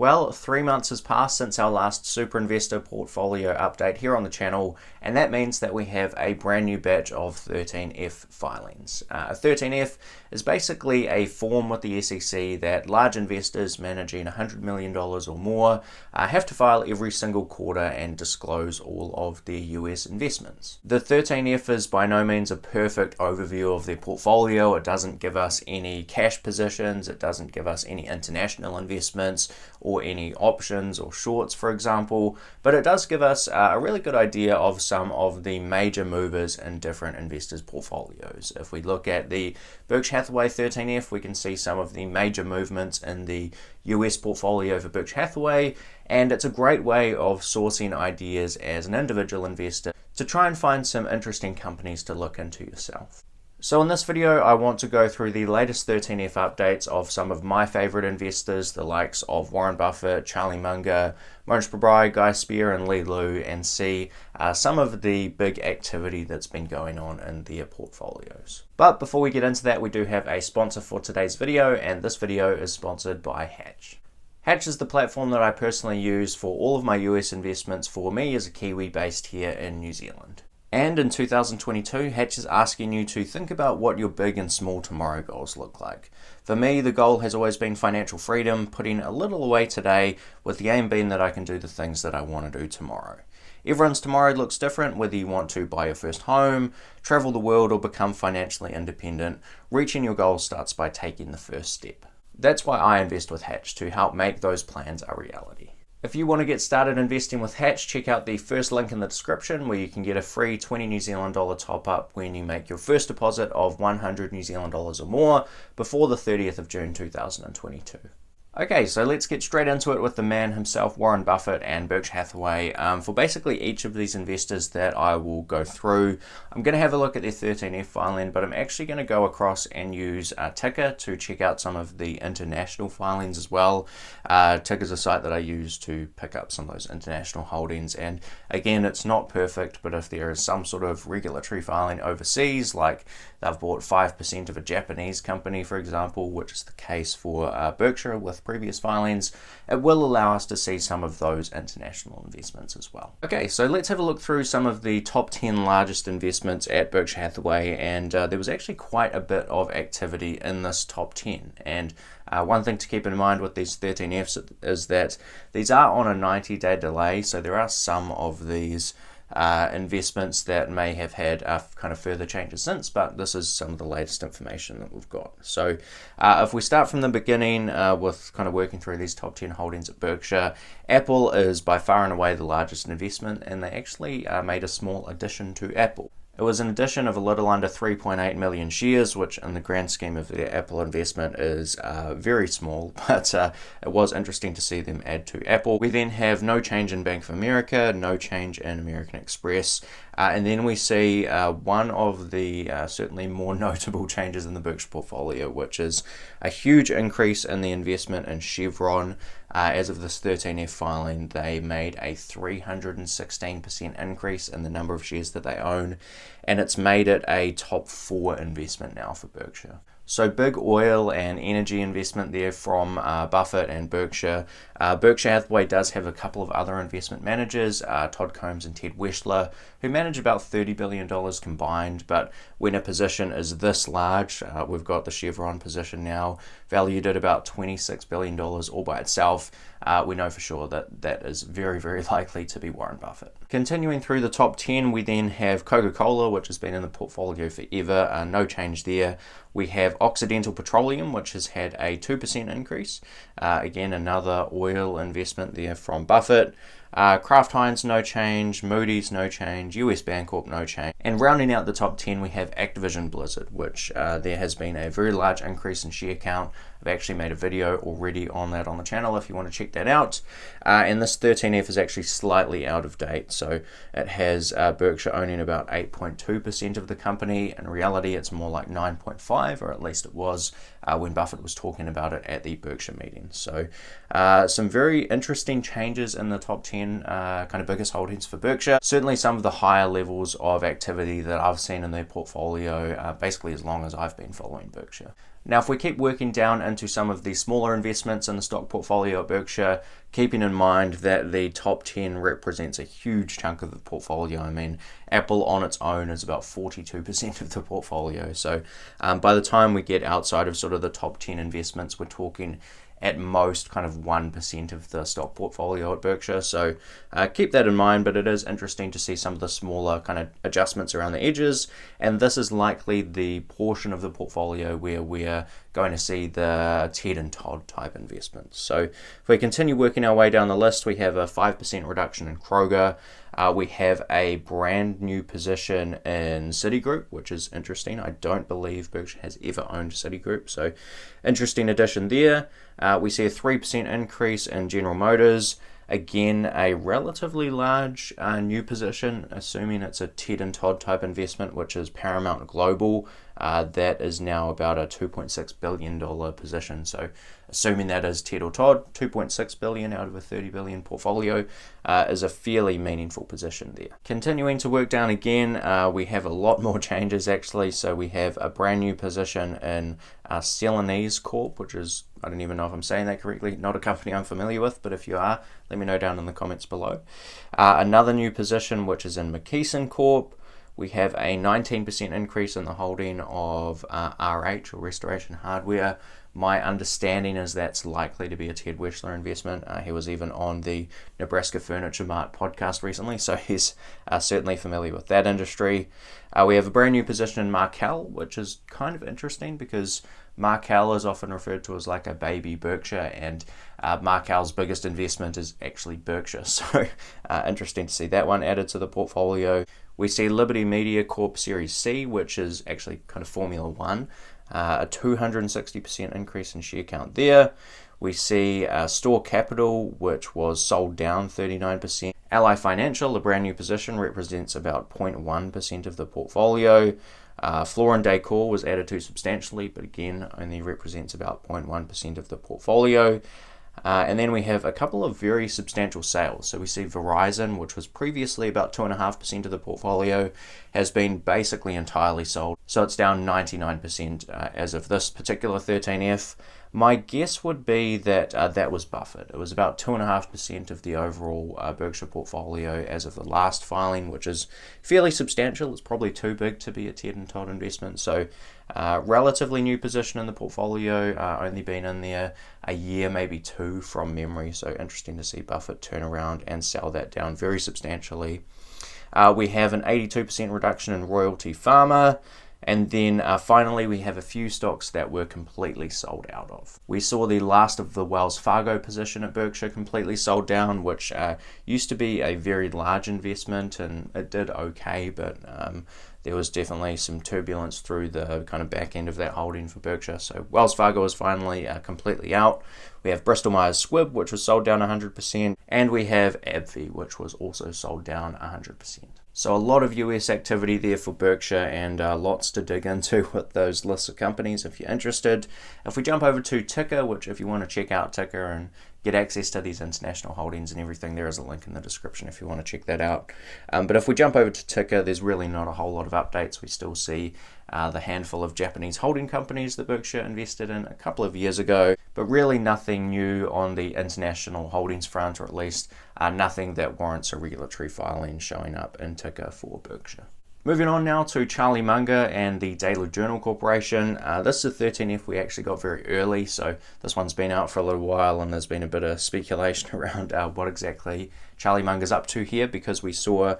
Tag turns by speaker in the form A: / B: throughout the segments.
A: Well, 3 months has passed since our last Superinvestor portfolio update here on the channel, and that means that we have a brand new batch of 13F filings. A 13F is basically a form with the SEC that large investors managing $100 million or more have to file every single quarter and disclose all of their US investments. The 13F is by no means a perfect overview of their portfolio. It doesn't give us any cash positions, it doesn't give us any international investments, or any options or shorts, for example, but it does give us a really good idea of some of the major movers in different investors' portfolios. If we look at the Berkshire Hathaway 13F, we can see some of the major movements in the US portfolio for Berkshire Hathaway, and it's a great way of sourcing ideas as an individual investor to try and find some interesting companies to look into yourself. So in this video, I want to go through the latest 13F updates of some of my favorite investors, the likes of Warren Buffett, Charlie Munger, Mohnish, Pabrai, Spier, and Lee Lu, and see some of the big activity that's been going on in their portfolios. But before we get into that, we do have a sponsor for today's video, and this video is sponsored by Hatch. Hatch is the platform that I personally use for all of my US investments for me as a Kiwi based here in New Zealand. And in 2022, Hatch is asking you to think about what your big and small tomorrow goals look like. For me, the goal has always been financial freedom, putting a little away today, with the aim being that I can do the things that I want to do tomorrow. Everyone's tomorrow looks different, whether you want to buy your first home, travel the world, or become financially independent. Reaching your goal starts by taking the first step. That's why I invest with Hatch, to help make those plans a reality. If you want to get started investing with Hatch, check out the first link in the description where you can get a free $20 New Zealand top up when you make your first deposit of 100 New Zealand dollars or more before the 30th of June 2022. Okay, so let's get straight into it with the man himself, Warren Buffett and Berkshire Hathaway. For basically each of these investors that I will go through, I'm going to have a look at their 13F filing, but I'm actually going to go across and use TIKR to check out some of the international filings as well. TIKR is a site that I use to pick up some of those international holdings, and again, it's not perfect, but if there is some sort of regulatory filing overseas, like they've bought 5% of a Japanese company, for example, which is the case for Berkshire with previous filings, it will allow us to see some of those international investments as well. Okay, so let's have a look through some of the top 10 largest investments at Berkshire Hathaway, and there was actually quite a bit of activity in this top 10. And one thing to keep in mind with these 13Fs is that these are on a 90-day delay, so there are some of these investments that may have had kind of further changes since, but this is some of the latest information that we've got. So if we start from the beginning with kind of working through these top 10 holdings at Berkshire, Apple is by far and away the largest investment, and they actually made a small addition to Apple. It was an addition of a little under 3.8 million shares, which in the grand scheme of the Apple investment is very small, but it was interesting to see them add to Apple. We then have no change in Bank of America, no change in American Express, and then we see one of the certainly more notable changes in the Berkshire portfolio, which is a huge increase in the investment in Chevron. As of this 13F filing, they made a 316% increase in the number of shares that they own, and it's made it a top 4 investment now for Berkshire. So big oil and energy investment there from Buffett and Berkshire. Berkshire Hathaway does have a couple of other investment managers, Todd Combs and Ted Weschler, who manage about $30 billion combined, but when a position is this large, we've got the Chevron position now valued at about $26 billion all by itself, we know for sure that that is very, very likely to be Warren Buffett. Continuing through the top 10, we then have Coca-Cola, which has been in the portfolio forever, no change there. We have Occidental Petroleum, which has had a 2% increase. Again, another oil investment there from Buffett. Kraft Heinz, no change. Moody's, no change. US Bancorp, no change. And rounding out the top 10, we have Activision Blizzard, which there has been a very large increase in share count. I've actually made a video already on that on the channel if you want to check that out. And this 13F is actually slightly out of date, so it has Berkshire owning about 8.2% of the company. In reality, it's more like 9.5, or at least it was when Buffett was talking about it at the Berkshire meeting. So some very interesting changes in the top 10. 10 kind of biggest holdings for Berkshire. Certainly some of the higher levels of activity that I've seen in their portfolio basically as long as I've been following Berkshire. Now, if we keep working down into some of the smaller investments in the stock portfolio at Berkshire, keeping in mind that the top 10 represents a huge chunk of the portfolio. I mean, Apple on its own is about 42% of the portfolio. So by the time we get outside of sort of the top 10 investments, we're talking at most kind of 1% of the stock portfolio at Berkshire. So keep that in mind, but it is interesting to see some of the smaller kind of adjustments around the edges. And this is likely the portion of the portfolio where we're going to see the Ted and Todd type investments. So if we continue working our way down the list, we have a 5% reduction in Kroger. We have a brand new position in Citigroup, which is interesting. I don't believe Berkshire has ever owned Citigroup, so interesting addition there. We see a 3% increase in General Motors. Again, a relatively large new position, assuming it's a Ted and Todd type investment, which is Paramount Global. That is now about a $2.6 billion position. So assuming that is Ted or Todd, $2.6 billion out of a $30 billion portfolio is a fairly meaningful position there. Continuing to work down again, we have a lot more changes actually. So we have a brand new position in Celanese Corp, which is, I don't even know if I'm saying that correctly, not a company I'm familiar with, but if you are, let me know down in the comments below. Another new position, which is in McKesson Corp. We have a 19% increase in the holding of RH, or Restoration Hardware. My understanding is that's likely to be a Ted Weschler investment. He was even on the Nebraska Furniture Mart podcast recently, so he's certainly familiar with that industry. We have a brand new position in Markel, which is kind of interesting because Markel is often referred to as like a baby Berkshire, and Markel's biggest investment is actually Berkshire. So interesting to see that one added to the portfolio. We see Liberty Media Corp Series C, which is actually kind of Formula One, a 260% increase in share count there. We see Store Capital, which was sold down 39%. Ally Financial, a brand new position, represents about 0.1% of the portfolio. Floor & Decor was added to substantially, but again, only represents about 0.1% of the portfolio. And then we have a couple of very substantial sales. So we see Verizon, which was previously about 2.5% of the portfolio, has been basically entirely sold. So it's down 99% as of this particular 13F. My guess would be that that was Buffett. It was about 2.5% of the overall Berkshire portfolio as of the last filing, which is fairly substantial. It's probably too big to be a Ted and Todd investment. So relatively new position in the portfolio, only been in there a year, maybe two from memory. So interesting to see Buffett turn around and sell that down very substantially. We have an 82% reduction in Royalty Pharma. And then finally, we have a few stocks that were completely sold out of. We saw the last of the Wells Fargo position at Berkshire completely sold down, which used to be a very large investment, and it did okay, but there was definitely some turbulence through the kind of back end of that holding for Berkshire. So Wells Fargo is finally completely out. We have Bristol Myers Squibb, which was sold down 100%, and we have AbbVie, which was also sold down 100%. So a lot of US activity there for Berkshire, and lots to dig into with those lists of companies if you're interested. If we jump over to TIKR, which if you want to check out TIKR and get access to these international holdings and everything, there is a link in the description if you want to check that out. But if we jump over to TIKR, there's really not a whole lot of updates. We still see the handful of Japanese holding companies that Berkshire invested in a couple of years ago, but really nothing new on the international holdings front, or at least nothing that warrants a regulatory filing showing up in TIKR for Berkshire. Moving on now to Charlie Munger and the Daily Journal Corporation. This is a 13F we actually got very early, so this one's been out for a little while, and there's been a bit of speculation around what exactly Charlie Munger's up to here, because we saw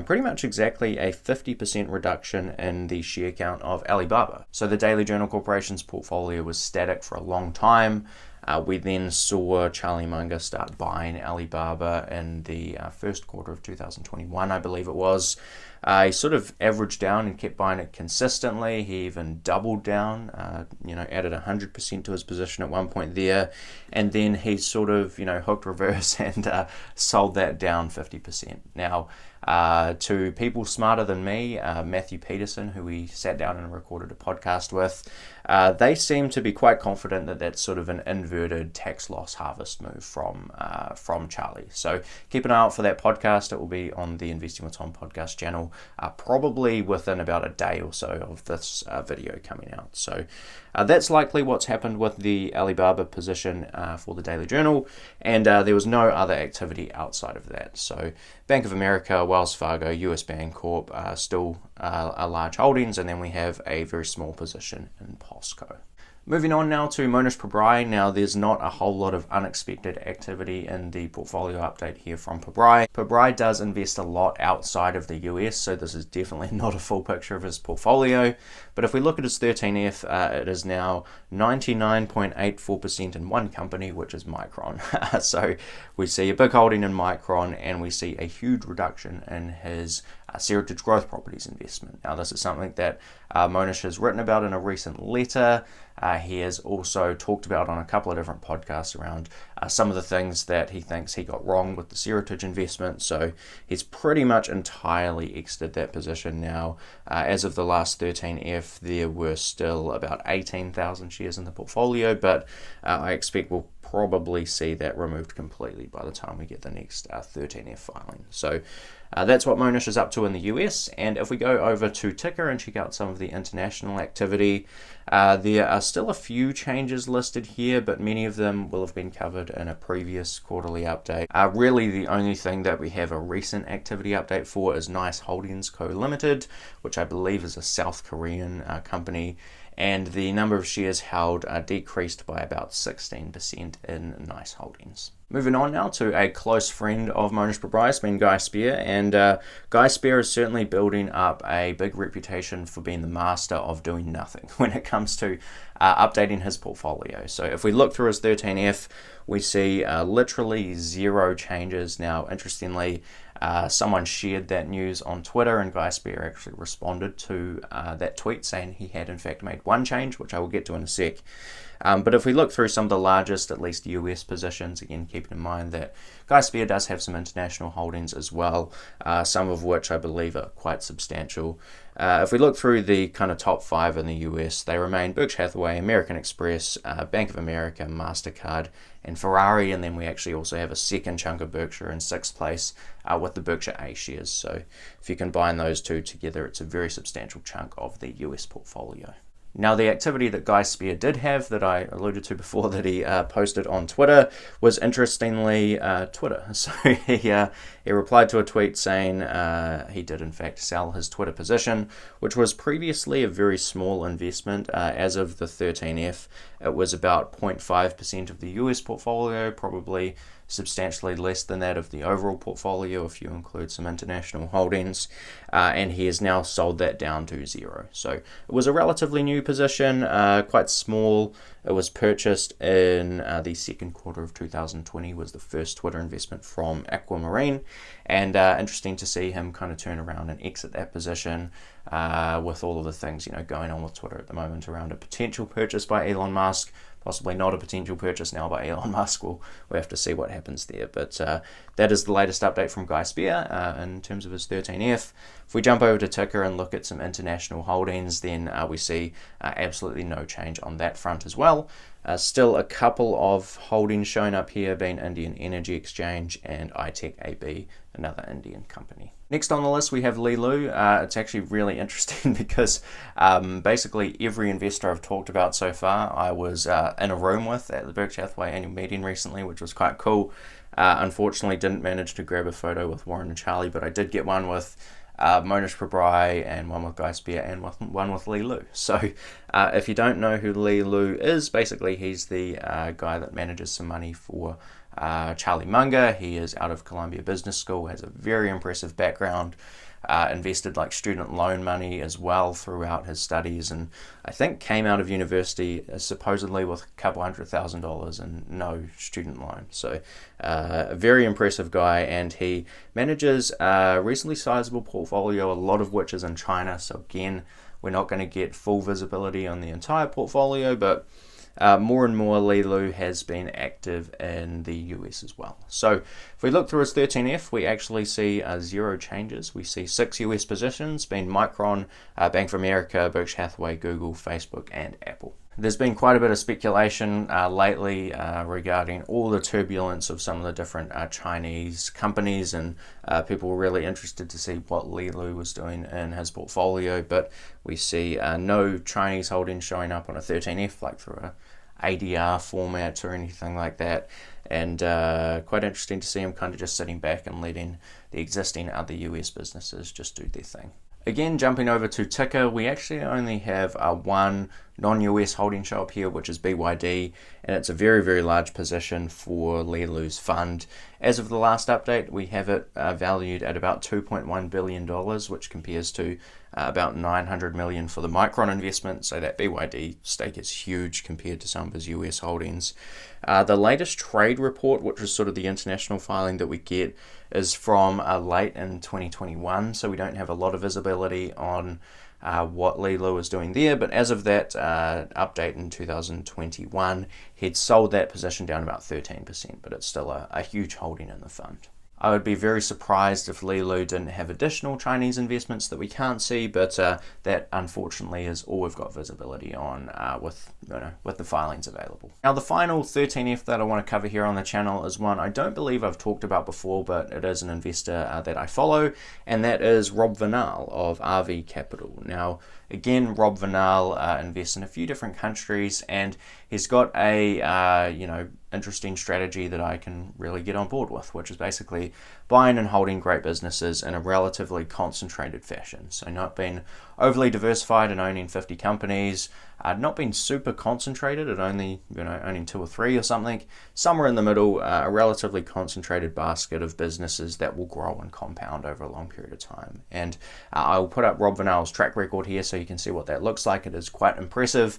A: pretty much exactly a 50% reduction in the share count of Alibaba. So the Daily Journal Corporation's portfolio was static for a long time. We then saw Charlie Munger start buying Alibaba in the first quarter of 2021, I believe it was. He sort of averaged down and kept buying it consistently. He even doubled down, added 100% to his position at one point there, and then he sort of, hooked reverse and sold that down 50%. Now, to people smarter than me, Matthew Peterson, who we sat down and recorded a podcast with, they seem to be quite confident that that's sort of an inverted tax loss harvest move from Charlie. So keep an eye out for that podcast. It will be on the Investing with Tom podcast channel, probably within about a day or so of this video coming out. So that's likely what's happened with the Alibaba position for the Daily Journal, and there was no other activity outside of that. So Bank of America, Wells Fargo, US Bancorp are still large holdings, and then we have a very small position in POSCO. Moving on now to Mohnish Pabrai. Now, there's not a whole lot of unexpected activity in the portfolio update here from Pabrai. Pabrai does invest a lot outside of the US, so this is definitely not a full picture of his portfolio. But if we look at his 13F, it is now 99.84% in one company, which is Micron. So we see a big holding in Micron, and we see a huge reduction in his Seritage Growth Properties investment. Now, this is something that Mohnish has written about in a recent letter. He has also talked about on a couple of different podcasts around some of the things that he thinks he got wrong with the Seritage investment. So he's pretty much entirely exited that position now. As of the last 13F, there were still about 18,000 shares in the portfolio, but I expect we'll probably see that removed completely by the time we get the next 13F filing. So that's what Mohnish is up to in the US. And if we go over to TIKR and check out some of the international activity, there are still a few changes listed here, but many of them will have been covered in a previous quarterly update. Really, the only thing that we have a recent activity update for is Nice Holdings Co. Limited, which I believe is a South Korean company, and the number of shares held decreased by about 16% in Nice Holdings. Moving on now to a close friend of Mohnish Pabrai, it's been Guy Spier, and Guy Spier is certainly building up a big reputation for being the master of doing nothing when it comes to updating his portfolio. So if we look through his 13F, we see literally zero changes. Now, interestingly, someone shared that news on Twitter, and Guy Spier actually responded to that tweet saying he had in fact made one change, which I will get to in a sec. But if we look through some of the largest, at least US positions, again keeping in mind that Guy Spier does have some international holdings as well, some of which I believe are quite substantial. If we look through the kind of top 5 in the US, they remain Berkshire Hathaway, American Express, Bank of America, MasterCard, and Ferrari, and then we actually also have a second chunk of Berkshire in 6th place with the Berkshire A shares. So if you combine those two together, it's a very substantial chunk of the US portfolio. Now, the activity that Guy Spier did have that I alluded to before that he posted on Twitter was, interestingly, Twitter. So he replied to a tweet saying he did in fact sell his Twitter position, which was previously a very small investment. As of the 13F, it was about 0.5% of the US portfolio, probably substantially less than that of the overall portfolio if you include some international holdings, and he has now sold that down to zero. So it was a relatively new position, quite small. It was purchased in the second quarter of 2020, was the first Twitter investment from Aquamarine, and interesting to see him kind of turn around and exit that position with all of the things going on with Twitter at the moment around a potential purchase by Elon Musk. Possibly not a potential purchase now by Elon Musk. We'll have to see what happens there. But that is the latest update from Guy Spier in terms of his 13F. If we jump over to TIKR and look at some international holdings, then we see absolutely no change on that front as well. Still a couple of holdings shown up here, being Indian Energy Exchange and iTech AB, another Indian company. Next on the list, we have Li Lu. It's actually really interesting because basically every investor I've talked about so far, I was in a room with at the Berkshire Hathaway annual meeting recently, which was quite cool. Unfortunately, didn't manage to grab a photo with Warren and Charlie, but I did get one with Mohnish Pabrai and one with Guy Spier and one with Li Lu. So if you don't know who Li Lu is, basically he's the guy that manages some money for Charlie Munger. He is out of Columbia Business School, has a very impressive background, invested like student loan money as well throughout his studies, and I think came out of university supposedly with a couple $100,000 and no student loan. So a very impressive guy, and he manages a reasonably sizable portfolio, a lot of which is in China. So again, we're not going to get full visibility on the entire portfolio, but more and more Li Lu has been active in the US as well. So if we look through his 13F, we actually see 0 changes. We see 6 US positions, being Micron, Bank of America, Berkshire Hathaway, Google, Facebook, and Apple. There's been quite a bit of speculation lately regarding all the turbulence of some of the different Chinese companies, and people were really interested to see what Li Lu was doing in his portfolio, but we see no Chinese holdings showing up on a 13F like through a ADR format or anything like that, and quite interesting to see him kind of just sitting back and letting the existing other US businesses just do their thing. Again, jumping over to TIKR, we actually only have one non-US holding show up here, which is BYD, and it's a very, very large position for Li Lu's fund. As of the last update, we have it valued at about $2.1 billion, which compares to about $900 million for the Micron investment, so that BYD stake is huge compared to some of his US holdings. The latest trade report, which is sort of the international filing that we get, is from late in 2021, so we don't have a lot of visibility on what Li Lu is doing there, but as of that update in 2021, he'd sold that position down about 13%, but it's still a huge holding in the fund. I would be very surprised if Li Lu didn't have additional Chinese investments that we can't see, but that unfortunately is all we've got visibility on with the filings available. Now the final 13F that I want to cover here on the channel is one I don't believe I've talked about before, but it is an investor that I follow, and that is Rob Vinal of RV Capital. Now again, Rob Vinal invests in a few different countries, and he's got a interesting strategy that I can really get on board with, which is basically buying and holding great businesses in a relatively concentrated fashion. So not being overly diversified and owning 50 companies, not being super concentrated at only owning 2 or 3 or something, somewhere in the middle, a relatively concentrated basket of businesses that will grow and compound over a long period of time. And I'll put up Rob Vinal's track record here so you can see what that looks like. It is quite impressive.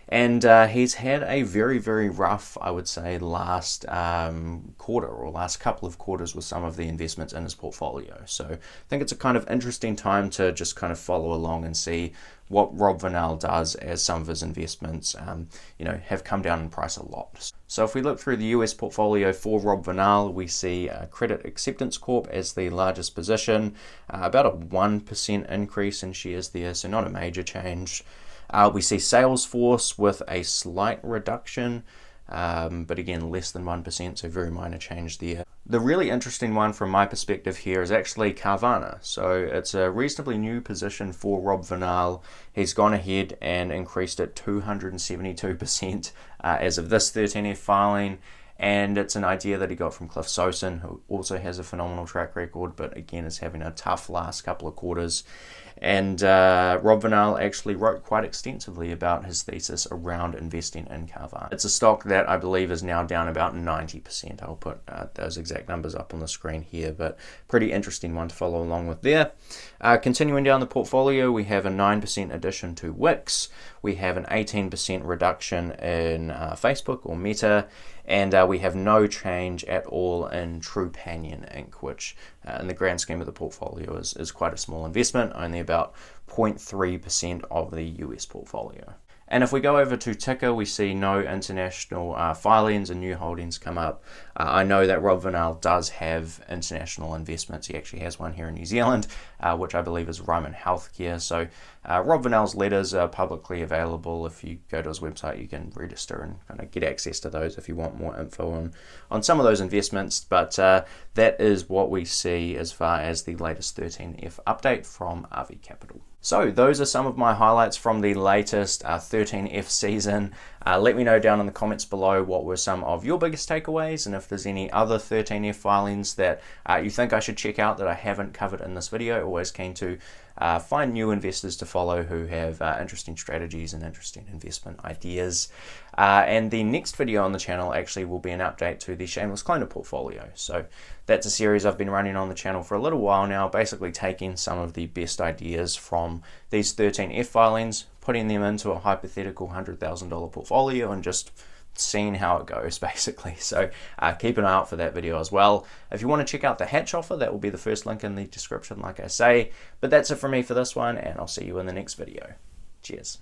A: And he's had a very, very rough, I would say, last quarter or last couple of quarters with some of the investments in his portfolio. So I think it's a kind of interesting time to just kind of follow along and see what Rob Vinal does as some of his investments, have come down in price a lot. So if we look through the US portfolio for Rob Vinal, we see Credit Acceptance Corp as the largest position, about a 1% increase in shares there, so not a major change. We see Salesforce with a slight reduction, but again, less than 1%, so very minor change there. The really interesting one from my perspective here is actually Carvana. So it's a reasonably new position for Rob Vinal. He's gone ahead and increased it 272% as of this 13F filing. And it's an idea that he got from Cliff Sosin, who also has a phenomenal track record, but again is having a tough last couple of quarters. And Rob Vinal actually wrote quite extensively about his thesis around investing in Carvana. It's a stock that I believe is now down about 90%. I'll put those exact numbers up on the screen here, but pretty interesting one to follow along with there. Continuing down the portfolio, we have a 9% addition to Wix. We have an 18% reduction in Facebook or Meta, and we have no change at all in Trupanion Inc., which in the grand scheme of the portfolio is quite a small investment, only about 0.3% of the US portfolio. And if we go over to TIKR, we see no international filings and new holdings come up. I know that Rob Vinal does have international investments. He actually has one here in New Zealand, which I believe is Ryman Healthcare. So Rob Vinal's letters are publicly available. If you go to his website, you can register and kind of get access to those if you want more info on some of those investments. But that is what we see as far as the latest 13F update from RV Capital. So those are some of my highlights from the latest 13F season. Let me know down in the comments below what were some of your biggest takeaways, and if there's any other 13F filings that you think I should check out that I haven't covered in this video. Always keen to find new investors to follow who have interesting strategies and interesting investment ideas. And the next video on the channel actually will be an update to the Shameless Cloner portfolio. So that's a series I've been running on the channel for a little while now, basically taking some of the best ideas from these 13F filings, putting them into a hypothetical $100,000 portfolio and just seeing how it goes, basically. So keep an eye out for that video as well. If you want to check out the Hatch offer, that will be the first link in the description, like I say. But that's it from me for this one, and I'll see you in the next video. Cheers.